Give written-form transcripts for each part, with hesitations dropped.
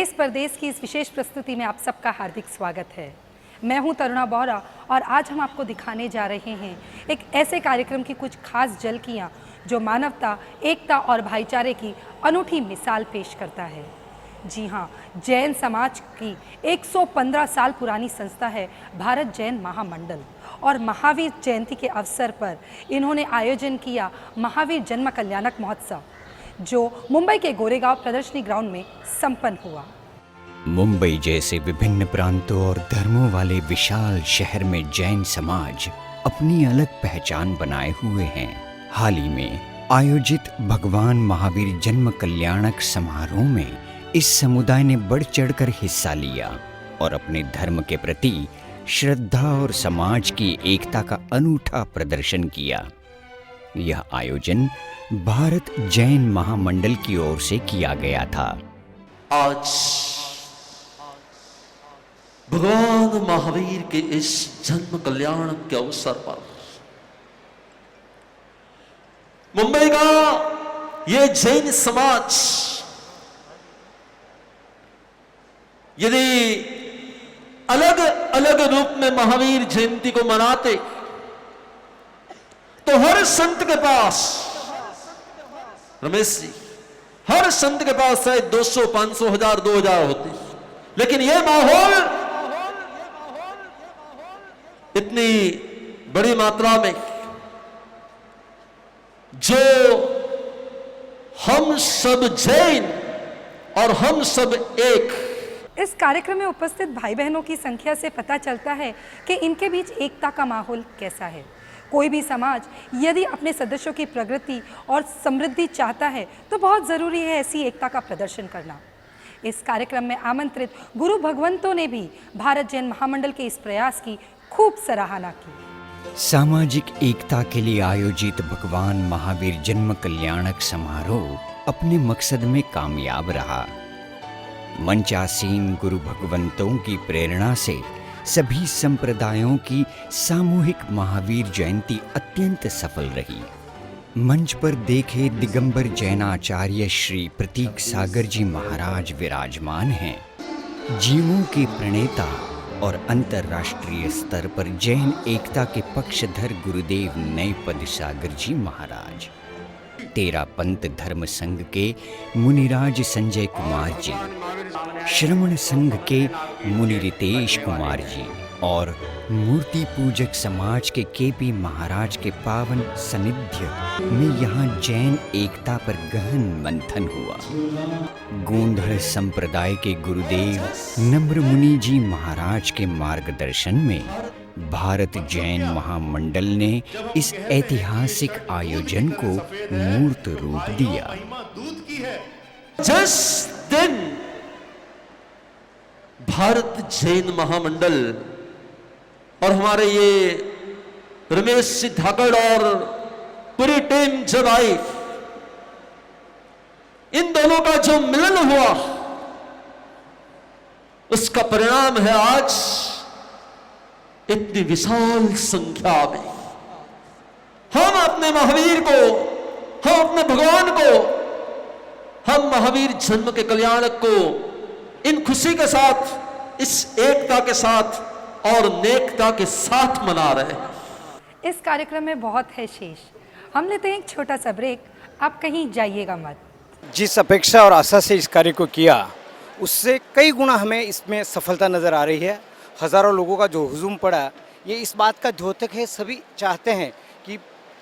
देश परदेश की इस विशेष प्रस्तुति में आप सबका हार्दिक स्वागत है। मैं हूं तरुणा बोहरा और आज हम आपको दिखाने जा रहे हैं एक ऐसे कार्यक्रम की कुछ खास झलकियां जो मानवता, एकता और भाईचारे की अनूठी मिसाल पेश करता है। जी हां, जैन समाज की 115 साल पुरानी संस्था है भारत जैन महामंडल और महावीर जयंती के अवसर पर इन्होंने आयोजन किया महावीर जन्म कल्याणक महोत्सव, जो मुंबई के गोरेगांव प्रदर्शनी ग्राउंड में संपन्न हुआ। मुंबई जैसे विभिन्न प्रांतों और धर्मों वाले विशाल शहर में जैन समाज अपनी अलग पहचान बनाए हुए हैं। हाल ही में आयोजित भगवान महावीर जन्म कल्याणक समारोह में इस समुदाय ने बढ़ चढ़कर हिस्सा लिया और अपने धर्म के प्रति श्रद्धा और समाज की एकता का अनूठा प्रदर्शन किया। यह आयोजन भारत जैन महामंडल की ओर से किया गया था। आज भगवान महावीर के इस जन्म कल्याण के अवसर पर मुंबई का ये जैन समाज यदि अलग अलग रूप में महावीर जयंती को मनाते तो हर संत के पास, रमेश जी, हर संत के पास शायद 200, 500, 1000, 2000 होती, लेकिन यह माहौल इतनी बड़ी मात्रा में जो हम सब जैन और हम सब एक। इस कार्यक्रम में उपस्थित भाई बहनों की संख्या से पता चलता है कि इनके बीच एकता का माहौल कैसा है। कोई भी समाज यदि अपने सदस्यों की प्रगति और समृद्धि चाहता है तो बहुत ज़रूरी है ऐसी एकता का प्रदर्शन करना। इस कार्यक्रम में आमंत्रित गुरु भगवंतों ने भी भारत जैन महामंडल के इस प्रयास की खूब सराहना की। सामाजिक एकता के लिए आयोजित भगवान महावीर जन्म कल्याणक समारोह अपने मकसद में कामयाब रहा। मंचासीन गुरु भगवंतों की प्रेरणा से सभी संप्रदायों की सामूहिक महावीर जयंती अत्यंत सफल रही। मंच पर देखे दिगंबर जैनाचार्य श्री प्रतीक सागर जी महाराज विराजमान हैं। जीवों के प्रणेता और अंतर्राष्ट्रीय स्तर पर जैन एकता के पक्षधर गुरुदेव नयपद सागर जी महाराज, तेरा पंथ धर्म संघ के मुनिराज संजय कुमार जी, श्रमण संघ के मुनि रितेश कुमार जी और मूर्ति पूजक समाज के केपी महाराज के पावन सानिध्य में यहाँ जैन एकता पर गहन मंथन हुआ। गोंधड़ संप्रदाय के गुरुदेव नम्र मुनि जी महाराज के मार्गदर्शन में भारत जैन महामंडल ने इस ऐतिहासिक आयोजन को मूर्त रूप दिया। जिस दिन भारत जैन महामंडल और हमारे ये रमेश जी धाकड़ और पूरी टीम जब आई, इन दोनों का जो मिलन हुआ उसका परिणाम है आज इतनी विशाल संख्या में हम अपने महावीर को, हम अपने भगवान को, हम महावीर जन्म के कल्याणक को इन खुशी के साथ, इस एकता के साथ और नेकता के साथ मना रहे हैं। इस कार्यक्रम में बहुत है शेष। हम लेते हैं एक छोटा सा ब्रेक, आप कहीं जाइएगा मत। जिस अपेक्षा और आशा से इस कार्य को किया उससे कई गुना हमें इसमें सफलता नज़र आ रही है। हज़ारों लोगों का जो हुजूम पड़ा, ये इस बात का द्योतक है। सभी चाहते हैं कि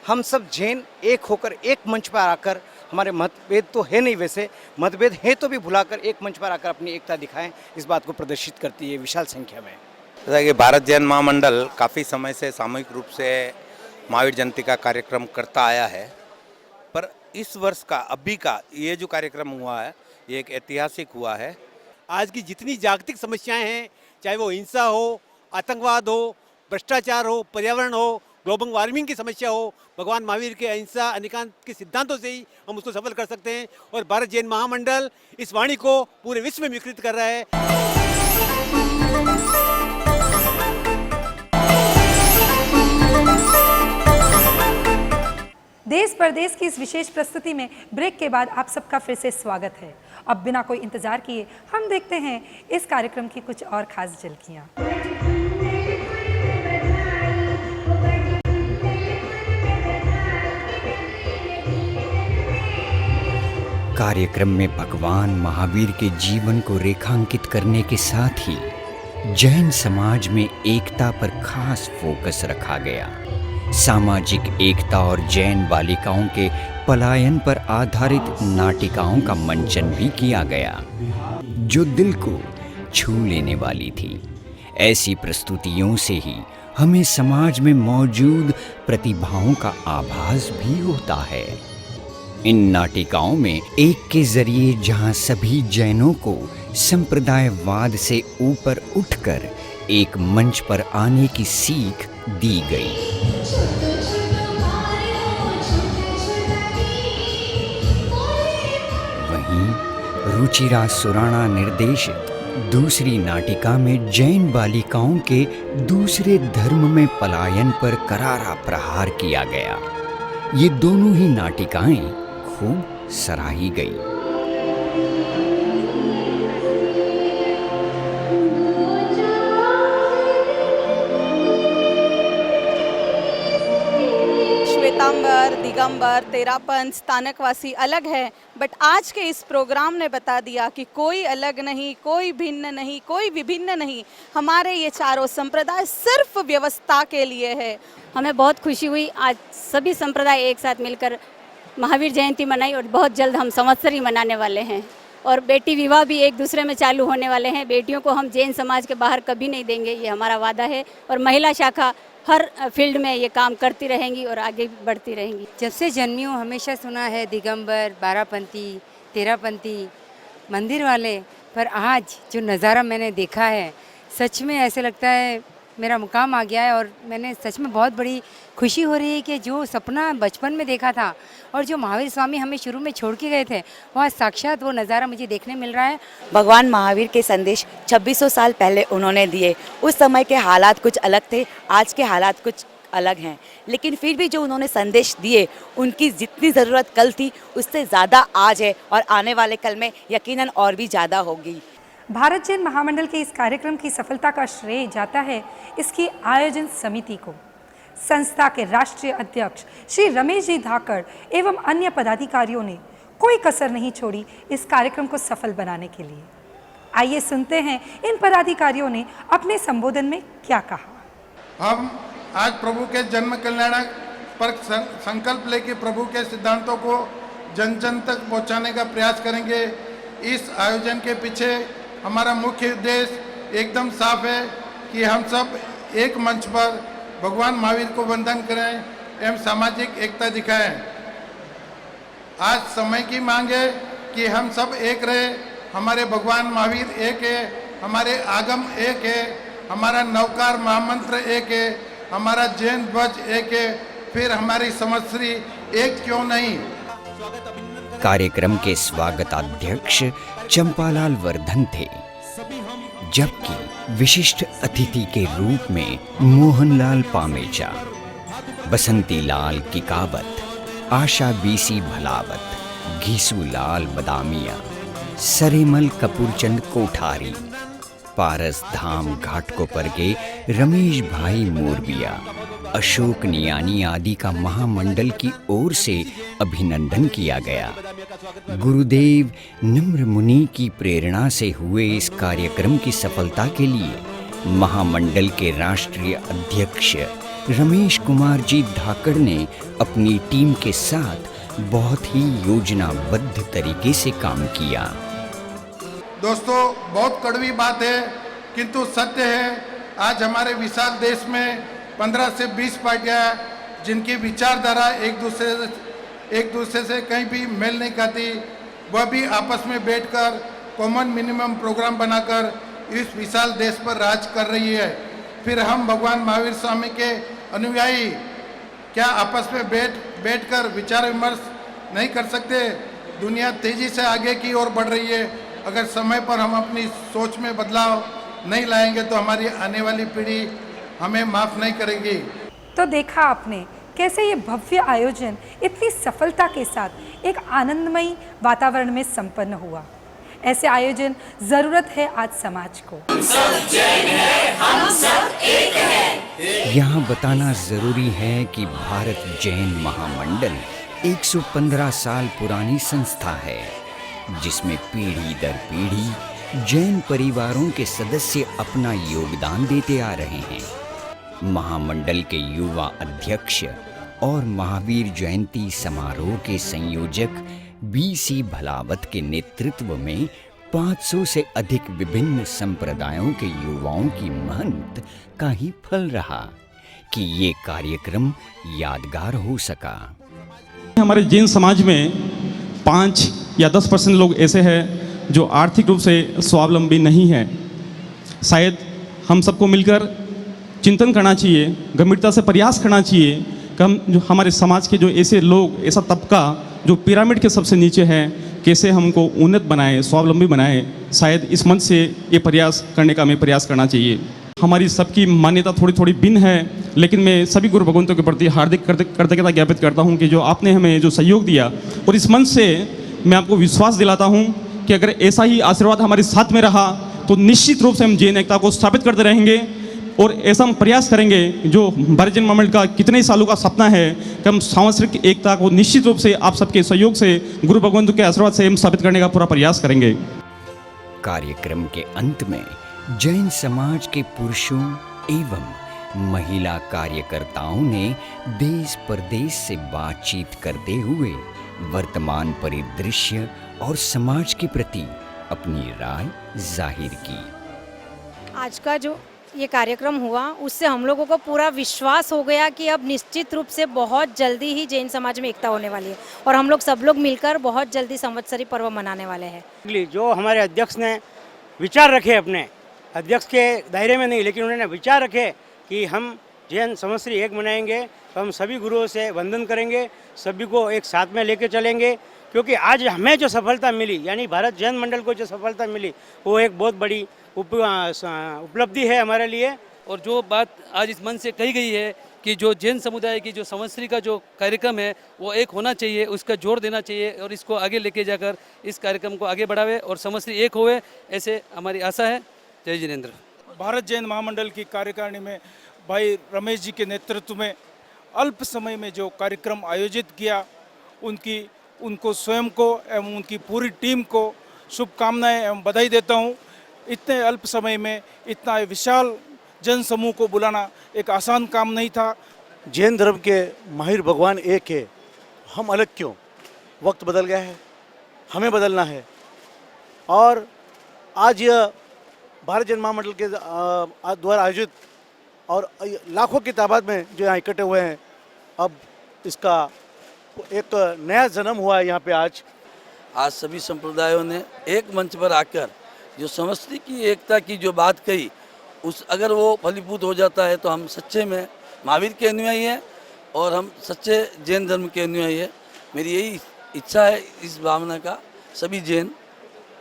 हम सब जैन एक होकर एक मंच पर आकर, हमारे मतभेद तो है नहीं, वैसे मतभेद है तो भी भुलाकर एक मंच पर आकर अपनी एकता दिखाएं। इस बात को प्रदर्शित करती है विशाल संख्या में। जैसा कि भारत जैन महामंडल काफ़ी समय से सामूहिक रूप से महावीर जयंती का कार्यक्रम करता आया है, पर इस वर्ष का अभी का ये जो कार्यक्रम हुआ है ये एक ऐतिहासिक हुआ है। आज की जितनी जागतिक समस्याएं हैं, चाहे वो हिंसा हो, आतंकवाद हो, भ्रष्टाचार हो, पर्यावरण हो, ग्लोबल वार्मिंग की समस्या हो, भगवान महावीर के अहिंसा अनिकांत के सिद्धांतों से ही हम उसको सफल कर सकते हैं। और भारत जैन महामंडल इस वाणी को पूरे विश्व में विकृत कर रहा है। देश परदेश की इस विशेष प्रस्तुति में ब्रेक के बाद आप सबका फिर से स्वागत है अब बिना कोई इंतज़ार किए हम देखते हैं इस कार्यक्रम की कुछ और खास झलकियाँ। कार्यक्रम में भगवान महावीर के जीवन को रेखांकित करने के साथ ही जैन समाज में एकता पर खास फोकस रखा गया। सामाजिक एकता और जैन बालिकाओं के पलायन पर आधारित नाटिकाओं का मंचन भी किया गया, जो दिल को छू लेने वाली थी। ऐसी प्रस्तुतियों से ही हमें समाज में मौजूद प्रतिभाओं का आभास भी होता है। इन नाटिकाओं में एक के जरिए जहां सभी जैनों को संप्रदायवाद से ऊपर उठकर एक मंच पर आने की सीख दी गई। वहीं रुचिरा सुराणा निर्देशित दूसरी नाटिका में जैन बालिकाओं के दूसरे धर्म में पलायन पर करारा प्रहार किया गया। ये दोनों ही नाटिकाएं खूब सराही गई। श्वेतांबर, दिगंबर, तेरापंथ, स्थानकवासी अलग है, बट आज के इस प्रोग्राम ने बता दिया कि कोई अलग नहीं, कोई भिन्न नहीं, कोई विभिन्न नहीं। हमारे ये चारों संप्रदाय सिर्फ व्यवस्था के लिए है। हमें बहुत खुशी हुई आज सभी संप्रदाय एक साथ मिलकर महावीर जयंती मनाई और बहुत जल्द हम संवत्सरी मनाने वाले हैं और बेटी विवाह भी एक दूसरे में चालू होने वाले हैं। बेटियों को हम जैन समाज के बाहर कभी नहीं देंगे, ये हमारा वादा है और महिला शाखा हर फील्ड में ये काम करती रहेंगी और आगे भी बढ़ती रहेंगी। जब से जन्मी हूँ हमेशा सुना है दिगंबर, बारापंथी, तेरापंथी मंदिर वाले, पर आज जो नज़ारा मैंने देखा है सच में ऐसे लगता है मेरा मुकाम आ गया है और मैंने सच में बहुत बड़ी खुशी हो रही है कि जो सपना बचपन में देखा था और जो महावीर स्वामी हमें शुरू में छोड़ के गए थे वहाँ साक्षात वो नज़ारा मुझे देखने मिल रहा है। भगवान महावीर के संदेश 2600 साल पहले उन्होंने दिए। उस समय के हालात कुछ अलग थे, आज के हालात कुछ अलग हैं, लेकिन फिर भी जो उन्होंने संदेश दिए उनकी जितनी ज़रूरत कल थी उससे ज़्यादा आज है और आने वाले कल में यकीनन और भी ज़्यादा होगी। भारत जैन महामंडल के इस कार्यक्रम की सफलता का श्रेय जाता है इसकी आयोजन समिति को। संस्था के राष्ट्रीय अध्यक्ष श्री रमेश जी धाकड़ एवं अन्य पदाधिकारियों ने कोई कसर नहीं छोड़ी इस कार्यक्रम को सफल बनाने के लिए। आइए सुनते हैं इन पदाधिकारियों ने अपने संबोधन में क्या कहा। हम आज प्रभु के जन्म कल्याण पर संकल्प लेकर प्रभु के सिद्धांतों को जन जन तक पहुंचाने का प्रयास करेंगे। इस आयोजन के पीछे हमारा मुख्य उद्देश्य एकदम साफ है कि हम सब एक मंच पर भगवान महावीर को वंदन करें एवं सामाजिक एकता दिखाएं। आज समय की मांग है कि हम सब एक रहे। हमारे भगवान महावीर एक है, हमारे आगम एक है, हमारा नवकार महामंत्र एक है, हमारा जैन ध्वज एक है, फिर हमारी संवत्सरी एक क्यों नहीं। कार्यक्रम के स्वागताध्यक्ष चंपालाल वर्धन थे, जबकि विशिष्ट अतिथि के रूप में मोहनलाल पामेचा, बसंतीलाल किकावत, आशा बीसी भलावत, घीसूलाल बदामिया, सरेमल कपूरचंद कोठारी, पारस धाम घाटकोपर के रमेश भाई मोरबिया, अशोक नियानी आदि का महामंडल की ओर से अभिनंदन किया गया। गुरुदेव नम्र मुनि की प्रेरणा से हुए इस कार्यक्रम की सफलता के लिए महामंडल के राष्ट्रीय अध्यक्ष रमेश कुमार जी धाकड़ ने अपनी टीम के साथ बहुत ही योजनाबद्ध तरीके से काम किया। दोस्तों, बहुत कड़वी बात है किंतु सत्य है। आज हमारे विशाल देश में 15 से 20 पार्टियां जिनकी विचारधारा एक दूसरे से कहीं भी मेल नहीं खाती, वह भी आपस में बैठकर कॉमन मिनिमम प्रोग्राम बनाकर इस विशाल देश पर राज कर रही है। फिर हम भगवान महावीर स्वामी के अनुयायी क्या आपस में बैठकर विचार विमर्श नहीं कर सकते? दुनिया तेजी से आगे की ओर बढ़ रही है। अगर समय पर हम अपनी सोच में बदलाव नहीं लाएंगे तो हमारी आने वाली पीढ़ी हमें माफ़ नहीं करेगी। तो देखा आपने कैसे ये भव्य आयोजन इतनी सफलता के साथ एक आनंदमयी वातावरण में संपन्न हुआ। ऐसे आयोजन ज़रूरत है आज समाज को। यहाँ बताना जरूरी है कि भारत जैन महामंडल 115 साल पुरानी संस्था है, जिसमें पीढ़ी दर पीढ़ी जैन परिवारों के सदस्य अपना योगदान देते आ रहे हैं। महामंडल के युवा अध्यक्ष और महावीर जयंती समारोह के संयोजक BC भलावत के नेतृत्व में 500 से अधिक विभिन्न संप्रदायों के युवाओं की मेहनत का ही फल रहा कि ये कार्यक्रम यादगार हो सका। हमारे जैन समाज में 5 या 10% लोग ऐसे हैं जो आर्थिक रूप से स्वावलंबी नहीं हैं। शायद हम सबको मिलकर चिंतन करना चाहिए, गंभीरता से प्रयास करना चाहिए कि हम जो हमारे समाज के जो ऐसे लोग, ऐसा तबका जो पिरामिड के सबसे नीचे है, कैसे हमको उन्नत बनाए, स्वावलंबी बनाए। शायद इस मंच से ये प्रयास करने का हमें प्रयास करना चाहिए। हमारी सबकी मान्यता थोड़ी थोड़ी भिन्न है, लेकिन मैं सभी गुरु भगवंतों के प्रति हार्दिक कृतज्ञता ज्ञापित करता हूँ कि जो आपने हमें जो सहयोग दिया, और इस मंच से मैं आपको विश्वास दिलाता हूँ कि अगर ऐसा ही आशीर्वाद हमारे साथ में रहा तो निश्चित रूप से हम जैन एकता को स्थापित करते रहेंगे। और ऐसा हम प्रयास करेंगे जो भारत जैन महामंडल का कितने ही सालों का सपना है कि हम सांवत्सरिक एकता को निश्चित रूप से आप सबके सहयोग से, गुरु भगवंतों के आशीर्वाद से हम स्थापित करने का पूरा प्रयास करेंगे। कार्यक्रम के अंत में जैन समाज के पुरुषों एवं महिला कार्यकर्ताओं ने देश प्रदेश से बातचीत करते हुए वर्तमान परिदृश्य और समाज के प्रति अपनी राय जाहिर की। आज का जो ये कार्यक्रम हुआ उससे हम लोगों को पूरा विश्वास हो गया कि अब निश्चित रूप से बहुत जल्दी ही जैन समाज में एकता होने वाली है और हम लोग सब लोग मिलकर बहुत जल्दी संवत्सरी पर्व मनाने वाले हैं। जो हमारे अध्यक्ष ने विचार रखे, अपने अध्यक्ष के दायरे में नहीं, लेकिन उन्होंने विचार रखे कि हम जैन संवत्सरी एक मनाएंगे, तो हम सभी गुरुओं से वंदन करेंगे, सभी को एक साथ में लेके चलेंगे। क्योंकि आज हमें जो सफलता मिली, यानी भारत जैन मंडल को जो सफलता मिली, वो एक बहुत बड़ी उपलब्धि है हमारे लिए। और जो बात आज इस मंच से कही गई है कि जो जैन समुदाय की जो संवत्सरी का जो कार्यक्रम है वो एक होना चाहिए, उसका जोर देना चाहिए और इसको आगे लेके जाकर इस कार्यक्रम को आगे बढ़ावे और संवत्सरी एक होवे, ऐसे हमारी आशा है। जय जिनेंद्र। भारत जैन महामंडल की कार्यकारिणी में भाई रमेश जी के नेतृत्व में अल्प समय में जो कार्यक्रम आयोजित किया, उनको स्वयं को एवं उनकी पूरी टीम को शुभकामनाएं एवं बधाई देता हूं। इतने अल्प समय में इतना विशाल जन समूह को बुलाना एक आसान काम नहीं था। जैन धर्म के माहिर भगवान एक है, हम अलग क्यों? वक्त बदल गया है, हमें बदलना है। और आज यह भारत जैन महामंडल के द्वारा आयोजित और लाखों की तादाद में जो यहाँ इकट्ठे हुए हैं, अब इसका एक नया जन्म हुआ है यहाँ पे। आज सभी संप्रदायों ने एक मंच पर आकर जो संवत्सरी की एकता की जो बात कही, अगर वो फलीभूत हो जाता है तो हम सच्चे में महावीर के अनुयायी हैं और हम सच्चे जैन धर्म के अनुयायी हैं। मेरी यही इच्छा है, इस भावना का सभी जैन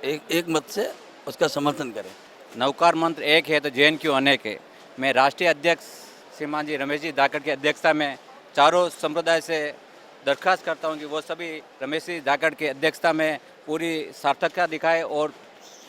एक मत से उसका समर्थन करें। नवकार मंत्र एक है तो जैन क्यों अनेक है। मैं राष्ट्रीय अध्यक्ष श्रीमान जी रमेश जी धाकड़ की अध्यक्षता में चारों संप्रदाय से दरख्वास्त करता हूं कि वो सभी रमेश जी धाकड़ की अध्यक्षता में पूरी सार्थकता दिखाए और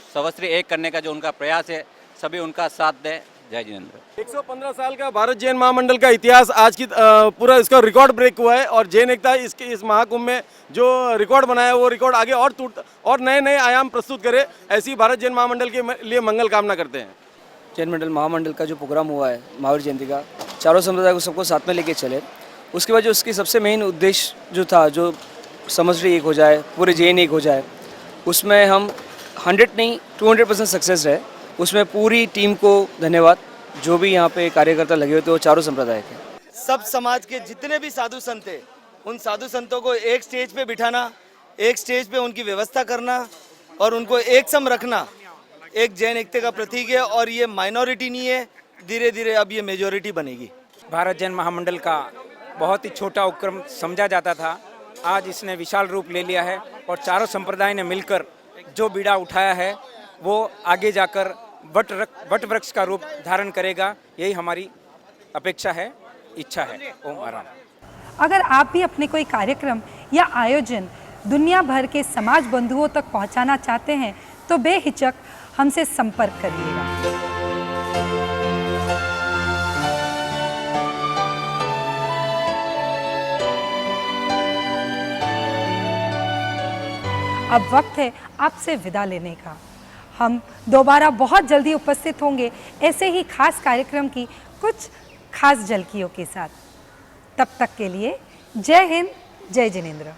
संवत्सरी एक करने का जो उनका प्रयास है, सभी उनका साथ दें। जय जिनेंद्र। 115 साल का भारत जैन महामंडल का इतिहास आज की पूरा इसका रिकॉर्ड ब्रेक हुआ है और जैन एकता इस महाकुंभ में जो रिकॉर्ड बनाया वो रिकॉर्ड आगे और नए नए आयाम प्रस्तुत करे, ऐसी भारत जैन महामंडल के लिए मंगल कामना करते हैं। जैन मंडल महामंडल का जो प्रोग्राम हुआ है महावीर जयंती का, चारों संप्रदाय को सबको साथ में लेके चले। उसके बाद जो उसकी सबसे मेन उद्देश्य जो था, जो संवत्सरी एक हो जाए, पूरे जैन एक हो जाए, उसमें हम 100 नहीं 200% सक्सेस है। उसमें पूरी टीम को धन्यवाद, जो भी यहाँ पे कार्यकर्ता लगे हुए थे वो चारों संप्रदाय के। सब समाज के जितने भी साधु संत थे, उन साधु संतों को एक स्टेज पे बिठाना, एक स्टेज पे उनकी व्यवस्था करना और उनको एक सम रखना एक जैन एकता का प्रतीक है। और ये माइनॉरिटी नहीं है, धीरे धीरे अब ये मेजॉरिटी बनेगी। भारत जैन महामंडल का बहुत ही छोटा उपक्रम समझा जाता था, आज इसने विशाल रूप ले लिया है और चारों संप्रदाय ने मिलकर जो बीड़ा उठाया है वो आगे जाकर वट वृक्ष का रूप धारण करेगा, यही हमारी अपेक्षा है, इच्छा है। ओम आराम। अगर आप भी अपने कोई कार्यक्रम या आयोजन दुनिया भर के समाज बंधुओं तक पहुंचाना चाहते हैं तो बेहिचक हमसे संपर्क करिएगा। अब वक्त है आपसे विदा लेने का। हम दोबारा बहुत जल्दी उपस्थित होंगे ऐसे ही खास कार्यक्रम की कुछ खास झलकियों के साथ। तब तक के लिए जय हिंद, जय जिनेंद्र।